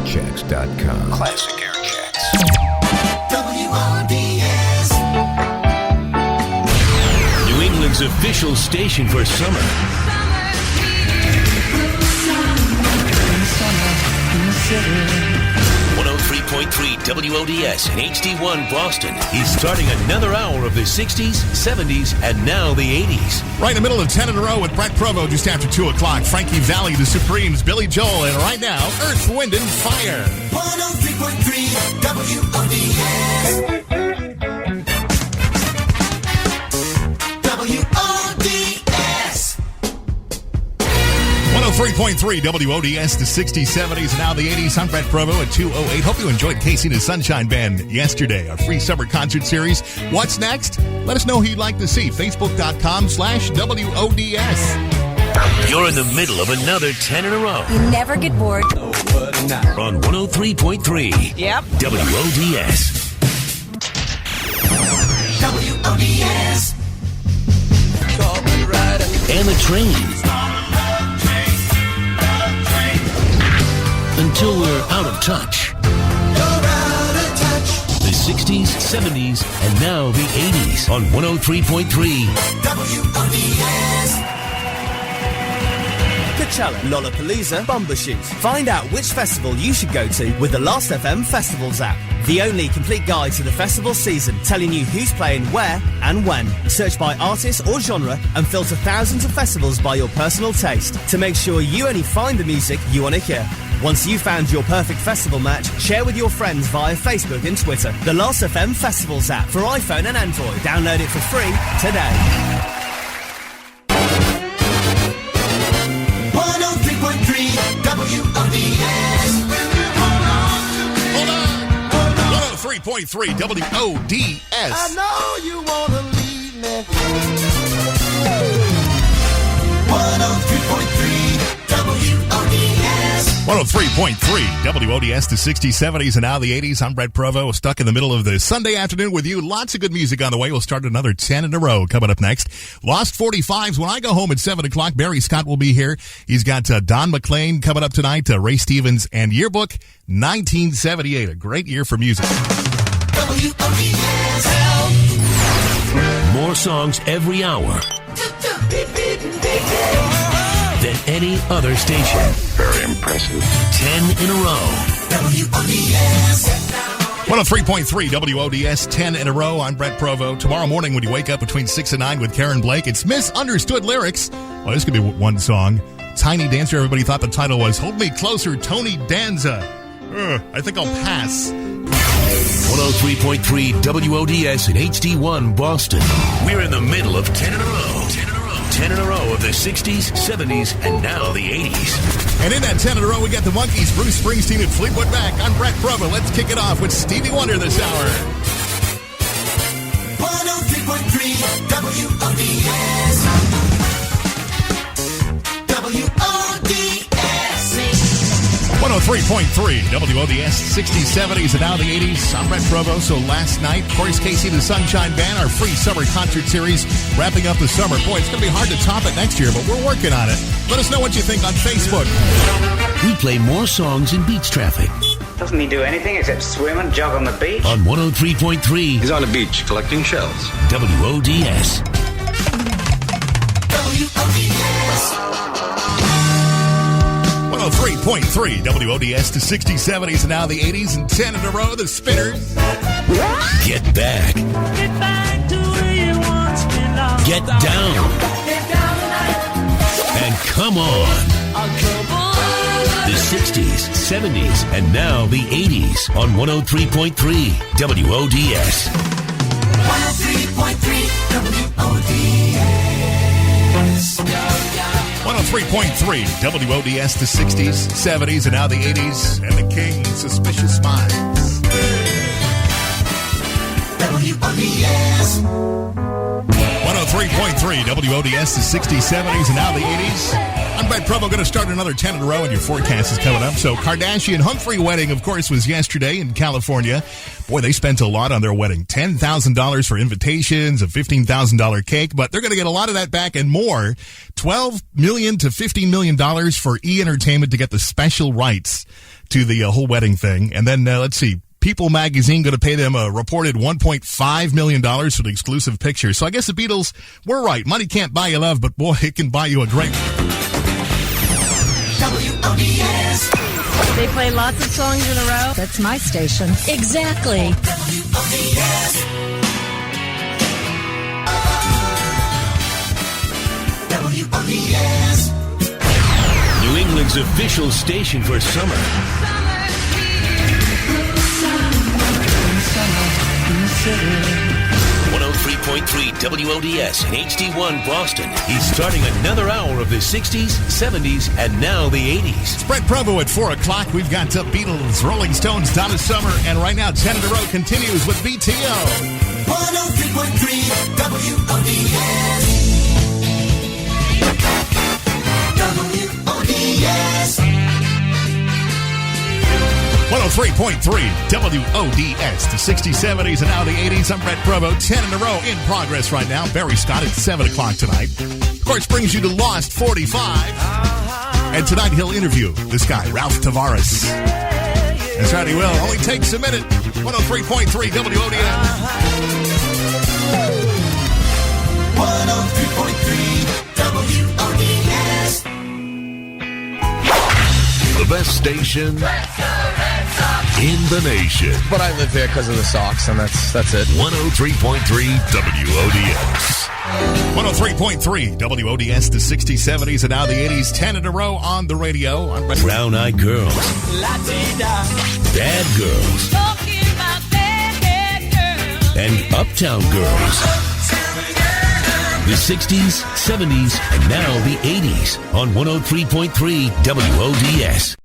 ClassicAirChecks.com. Classic Air Checks. WODS. New England's official station for summer. 103.3 WODS and HD1 Boston is starting another hour of the 60s, 70s, and now the 80s. Right in the middle of 10 in a row with Brett Provo just after 2 o'clock. Frankie Valli, the Supremes, Billy Joel, and right now, Earth, Wind, and Fire. 103.3 WODS. WODS. 103.3 WODS, the 60s, 70s, and now the 80s. I'm Brett Provo at 2:08. Hope you enjoyed Casey and the Sunshine Band yesterday, our free summer concert series. What's next? Let us know who you'd like to see. Facebook.com/WODS. You're in the middle of another 10 in a row. You never get bored. On 103.3 Yep. WODS. WODS. And the train. Until we're out of touch. The 60s, 70s, and now the 80s on 103.3 WODS. Coachella, Lollapalooza, Bumbershoot. Find out which festival you should go to with the Last.fm Festivals app. The only complete guide to the festival season, telling you who's playing where and when. Search by artist or genre and filter thousands of festivals by your personal taste to make sure you only find the music you want to hear. Once you've found your perfect festival match, share with your friends via Facebook and Twitter. The Last.fm Festivals app for iPhone and Android. Download it for free today. 103.3 WODS. 103.3 WODS. I know you wanna leave me. 103.3 WODS. 103.3 WODS, the 60s, 70s, and now the 80s. I'm Brett Provo, stuck in the middle of the Sunday afternoon with you. Lots of good music on the way. We'll start another 10 in a row coming up next. Lost 45s. When I go home at 7 o'clock, Barry Scott will be here. He's got Don McLean coming up tonight, Ray Stevens, and Yearbook 1978. A great year for music. WODS. More songs every hour than any other station. Very impressive. 10 in a row. WODS. 103.3 WODS, 10 in a row. I'm Brett Provo. Tomorrow morning when you wake up between 6 and 9 with Karen Blake, it's Misunderstood Lyrics. Well, this could be one song. Tiny Dancer, everybody thought the title was Hold Me Closer, Tony Danza. I think I'll pass. 103.3 WODS and HD1 Boston. We're in the middle of 10 in a row. 10 in a row. 10 in a row of the 60s, 70s, and now the 80s. And in that 10 in a row, we got the Monkees, Bruce Springsteen, and Fleetwood Mac. I'm Brett Provo. Let's kick it off with Stevie Wonder this hour. 103.3 WODS. WODS. 103.3 WODS, 60s, 70s, and now the 80s. I'm Brett Provo. So last night, Corey Casey, the Sunshine Band, our free summer concert series, wrapping up the summer. Boy, it's going to be hard to top it next year, but we're working on it. Let us know what you think on Facebook. We play more songs in Beach Traffic. Doesn't he do anything except swim and jog on the beach? On 103.3 He's on the beach collecting shells. WODS. WODS. 103.3 WODS, the 60s, 70s, and now the 80s, and 10 in a row, the Spinners. Get back. Get back to where you once belonged. Get down. And come on. The 60s, 70s, and now the 80s on 103.3 WODS. 103.3 WODS. 103.3 WODS, the 60s, 70s, and now the 80s, and the King, Suspicious Minds. WODS. 103.3 WODS, the 60s, 70s, and now the 80s. I'm Brett Provo, going to start another 10 in a row, and your forecast is coming up. So Kardashian-Humphrey wedding, of course, was yesterday in California. Boy, they spent a lot on their wedding. $10,000 for invitations, a $15,000 cake, but they're going to get a lot of that back and more. $12 million to $15 million for E! Entertainment to get the special rights to the whole wedding thing. And then, let's see, People magazine going to pay them a reported $1.5 million for the exclusive picture. So I guess the Beatles were right. Money can't buy you love, but boy, it can buy you a drink. WODS. They play lots of songs in a row. That's my station. Exactly. WODS. WODS. New England's official station for summer. 103.3 WODS and HD1 Boston. He's starting another hour of the 60s, 70s, and now the 80s. Spread Provo at 4 o'clock. We've got Beatles, Rolling Stones, Donna Summer, and right now 10 in a row continues with BTO. 103.3 WODS. WODS. 103.3 WODS, the 60s, 70s, and now the 80s. I'm Brett Provo, 10 in a row in progress right now. Barry Scott at 7 o'clock tonight. Of course, brings you to Lost 45. And tonight he'll interview this guy, Ralph Tavares. That's right, he will. Only takes a minute. 103.3 WODS. 103.3 WODS. The best station in the nation. But I live here because of the Sox, and that's it. 103.3 WODS. 103.3 WODS, the 60s, 70s, and now the 80s. 10 in a row on the radio. I'm Brett. Brown-eyed girls. Bad girls. And uptown girls. The 60s, 70s, and now the 80s on 103.3 WODS.